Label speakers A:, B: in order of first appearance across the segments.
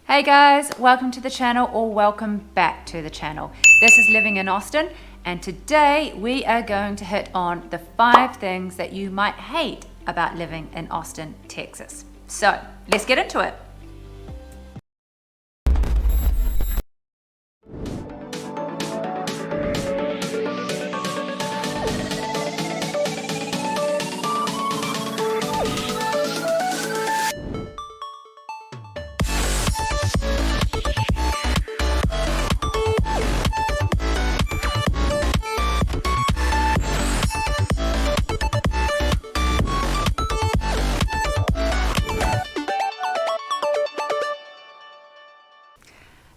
A: Hey guys, welcome to the channel or welcome back to the channel. This is Living in Austin, and today we are going to hit on the 5 things that you might hate about living in Austin, Texas. So let's get into it.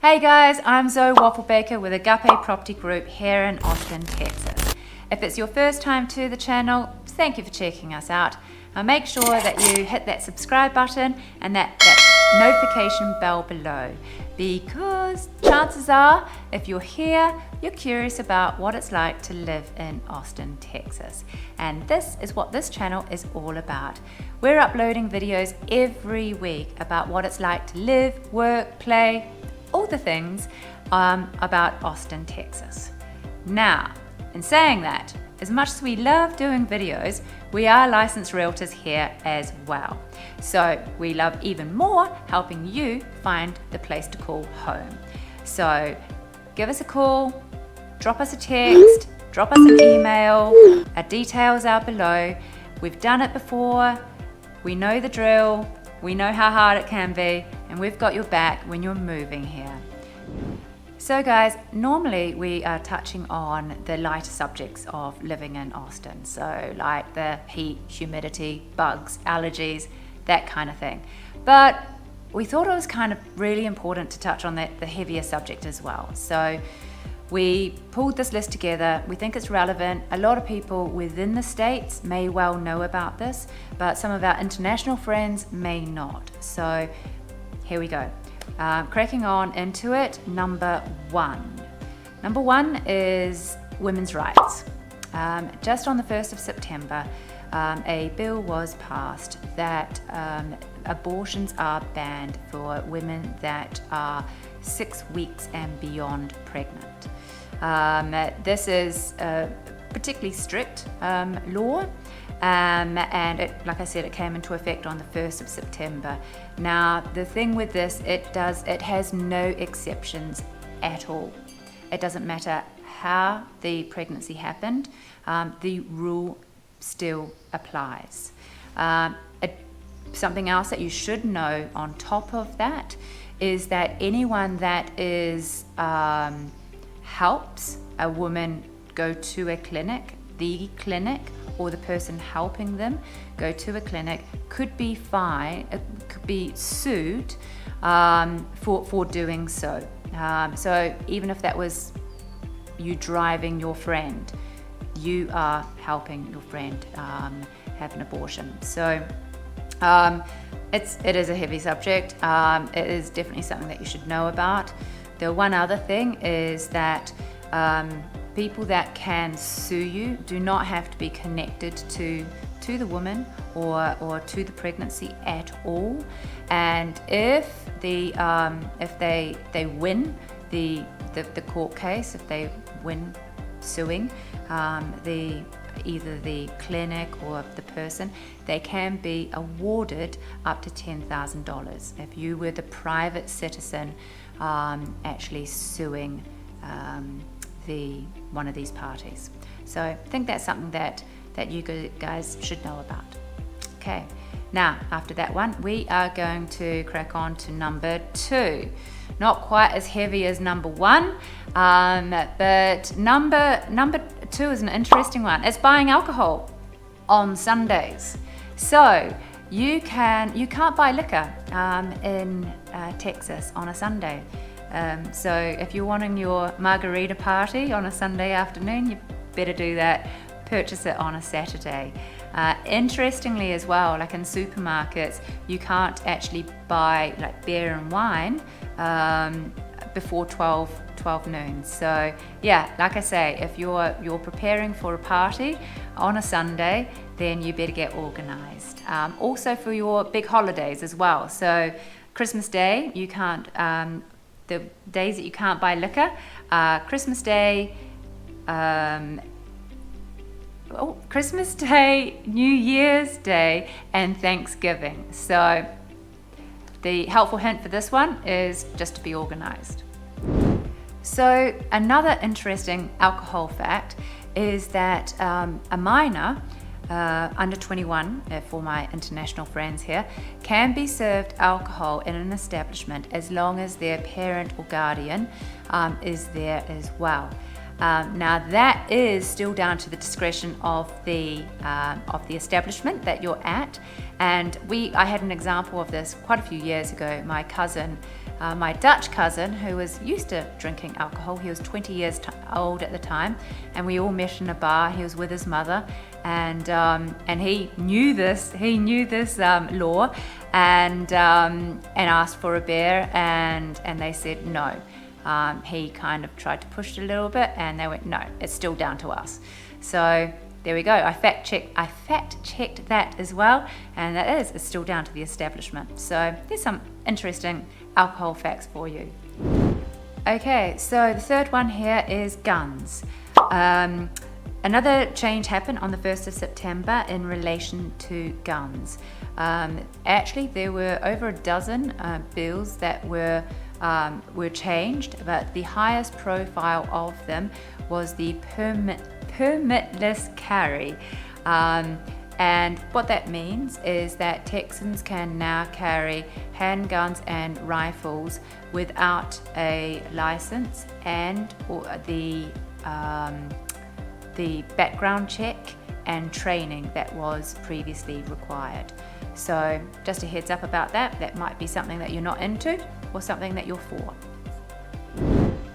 A: Hey guys, I'm Zoe Wafelbakker with Agape Property Group here in Austin, Texas. If it's your first time to the channel, thank you for checking us out. Now make sure that you hit that subscribe button and that notification bell below, because chances are, if you're here, you're curious about what it's like to live in Austin, Texas. And this is what this channel is all about. We're uploading videos every week about what it's like to live, work, play, all the things about Austin, Texas. Now, in saying that, as much as we love doing videos, we are licensed realtors here as well. So we love even more helping you find the place to call home. So give us a call, drop us a text, drop us an email. Our details are below. We've done it before. We know the drill. We know how hard it can be, and we've got your back when you're moving here. So guys, normally we are touching on the lighter subjects of living in Austin. So like the heat, humidity, bugs, allergies, that kind of thing. But we thought it was kind of really important to touch on the heavier subject as well. So we pulled this list together. We think it's relevant. A lot of people within the States may well know about this, but some of our international friends may not. So here we go. Cracking on into it, number one. Number one is women's rights. Just on the 1st of September, a bill was passed that abortions are banned for women that are 6 weeks and beyond pregnant. This is a particularly strict law, and like I said, it came into effect on the 1st of September. Now, the thing with this, it has no exceptions at all. It doesn't matter how the pregnancy happened, the rule still applies. Something else that you should know on top of that is that anyone that is helps a woman go to a clinic, the clinic or the person helping them go to a clinic could be sued for doing so. So even if that was you driving your friend, you are helping your friend have an abortion. So it is a heavy subject. It is definitely something that you should know about. The one other thing is that people that can sue you do not have to be connected to the woman or to the pregnancy at all. And if they win the court case, if they win suing either the clinic or the person, they can be awarded up to $10,000 if you were the private citizen actually suing one of these parties. So I think that's something that you guys should know about. Okay, now after that one, we are going to crack on to number 2. Not quite as heavy as number 1, but number 2 is an interesting one. It's buying alcohol on Sundays. So you can't buy liquor in Texas on a Sunday. So if you're wanting your margarita party on a Sunday afternoon, you better do that. Purchase it on a Saturday. Interestingly as well, like in supermarkets, you can't actually buy like beer and wine before 12 noon. So yeah, like I say, if you're preparing for a party on a Sunday, then you better get organized. Also for your big holidays as well. So Christmas Day, you can't, the days that you can't buy liquor, Christmas Day, Christmas Day, New Year's Day, and Thanksgiving. So the helpful hint for this one is just to be organized. So another interesting alcohol fact is that a minor, under 21, for my international friends here, can be served alcohol in an establishment as long as their parent or guardian is there as well. Now that is still down to the discretion of the establishment that you're at, and I had an example of this quite a few years ago. My cousin, my Dutch cousin, who was used to drinking alcohol, he was 20 years old at the time, and we all met in a bar. He was with his mother, and he knew this law, and asked for a beer, and they said no. He kind of tried to push it a little bit, and they went, no, it's still down to us. So there we go. I fact checked that as well, and it's still down to the establishment. So there's some interesting alcohol facts for you. Okay, so the third one here is guns. Another change happened on the 1st of September in relation to guns. Actually, there were over a dozen bills that were changed, but the highest profile of them was the permitless carry. And what that means is that Texans can now carry handguns and rifles without a license and the background check and training that was previously required. So just a heads up about that. That might be something that you're not into or something that you're for.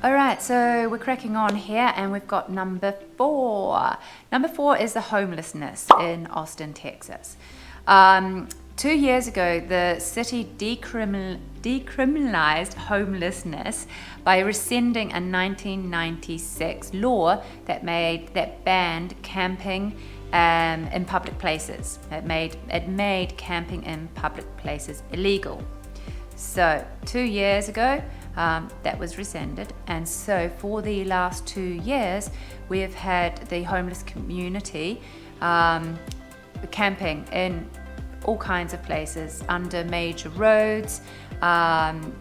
A: All right, so we're cracking on here, and we've got number 4. Number 4 is the homelessness in Austin, Texas. 2 years ago, the city decriminalized homelessness by rescinding a 1996 law that banned camping in public places. It made camping in public places illegal. So 2 years ago, that was rescinded, and so for the last 2 years, we have had the homeless community camping in all kinds of places, under major roads, along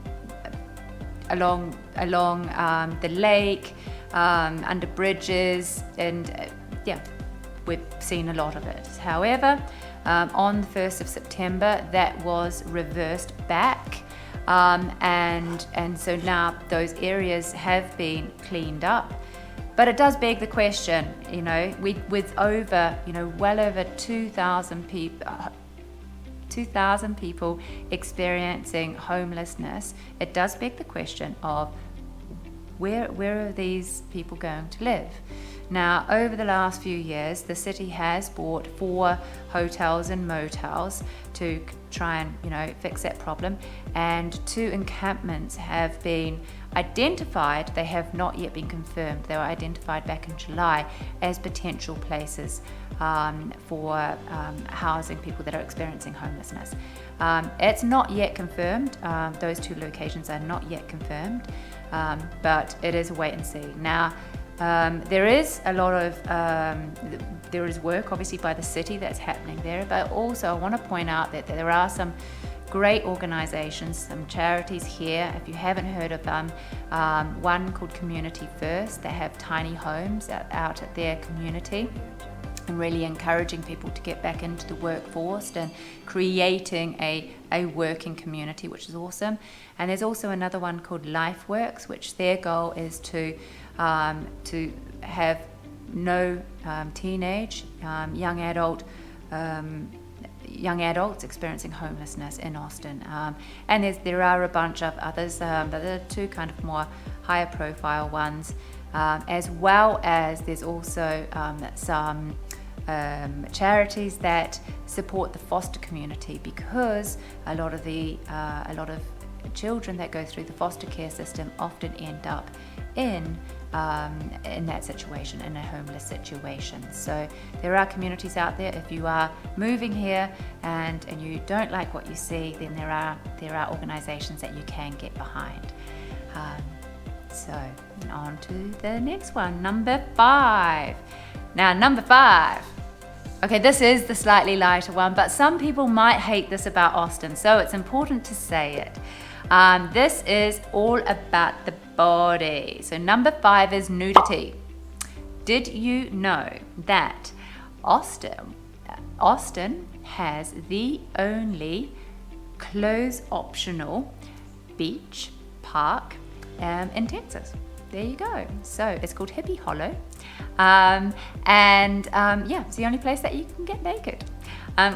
A: the lake, under bridges, and we've seen a lot of it. However, on the 1st of September, that was reversed back, and so now those areas have been cleaned up. But it does beg the question, with over, well over 2,000 people experiencing homelessness, it does beg the question of where are these people going to live? Now, over the last few years, the city has bought 4 hotels and motels to try and, fix that problem, and 2 encampments have been identified. They have not yet been confirmed. They were identified back in July as potential places for housing people that are experiencing homelessness. It's not yet confirmed. Those 2 locations are not yet confirmed, but it is a wait and see. Now, there is a lot of there is work obviously by the city that's happening there, but also I want to point out that there are some great organizations, some charities here, if you haven't heard of them. One called Community First. They have tiny homes out at their community, and really encouraging people to get back into the workforce and creating a working community, which is awesome. And there's also another one called LifeWorks, which their goal is to have no teenage, young adults experiencing homelessness in Austin. And there are a bunch of others, but there are 2 kind of more higher profile ones, as well as there's also some charities that support the foster community, because a lot of children that go through the foster care system often end up in that situation, in a homeless situation. So there are communities out there. If you are moving here and you don't like what you see, then there are organisations that you can get behind. So on to the next one, number 5. Now number 5. Okay, this is the slightly lighter one, but some people might hate this about Austin, so it's important to say it. This is all about the body. So number 5 is nudity. Did you know that Austin has the only clothes optional beach park in Texas? There you go. So it's called Hippie Hollow. Yeah, it's the only place that you can get naked.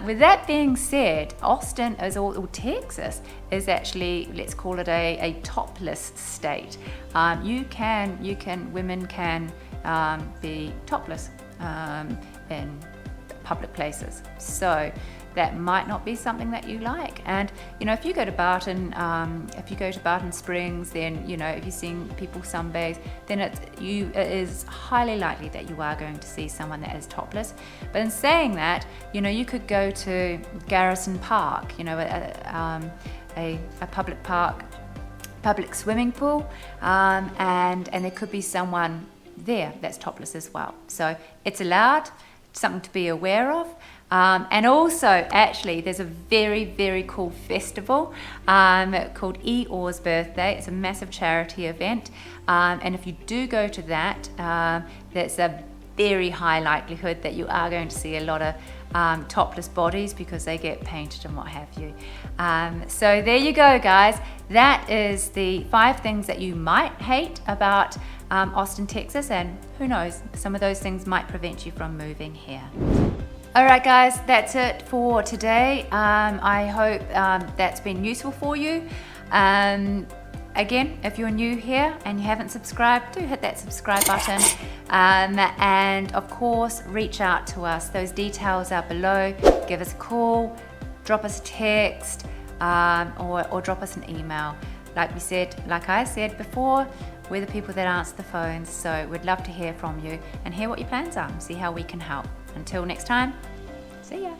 A: With that being said, Austin or Texas is actually, let's call it a topless state. Women can be topless in public places. So that might not be something that you like. And if you go to Barton, Springs, then if you're seeing people sunbathe, then it is highly likely that you are going to see someone that is topless. But in saying that, you could go to Garrison Park, a public park, public swimming pool, and there could be someone there that's topless as well. So it's allowed, something to be aware of. And also, actually, there's a very, very cool festival called Eeyore's Birthday. It's a massive charity event. And if you do go to that, there's a very high likelihood that you are going to see a lot of topless bodies because they get painted and what have you. So there you go, guys. That is the 5 things that you might hate about Austin, Texas. And who knows, some of those things might prevent you from moving here. Alright guys, that's it for today. I hope that's been useful for you. Again, if you're new here and you haven't subscribed, do hit that subscribe button. And of course, reach out to us. Those details are below. Give us a call, drop us a text, or drop us an email. Like I said before, we're the people that answer the phones, so we'd love to hear from you and hear what your plans are and see how we can help. Until next time, see ya.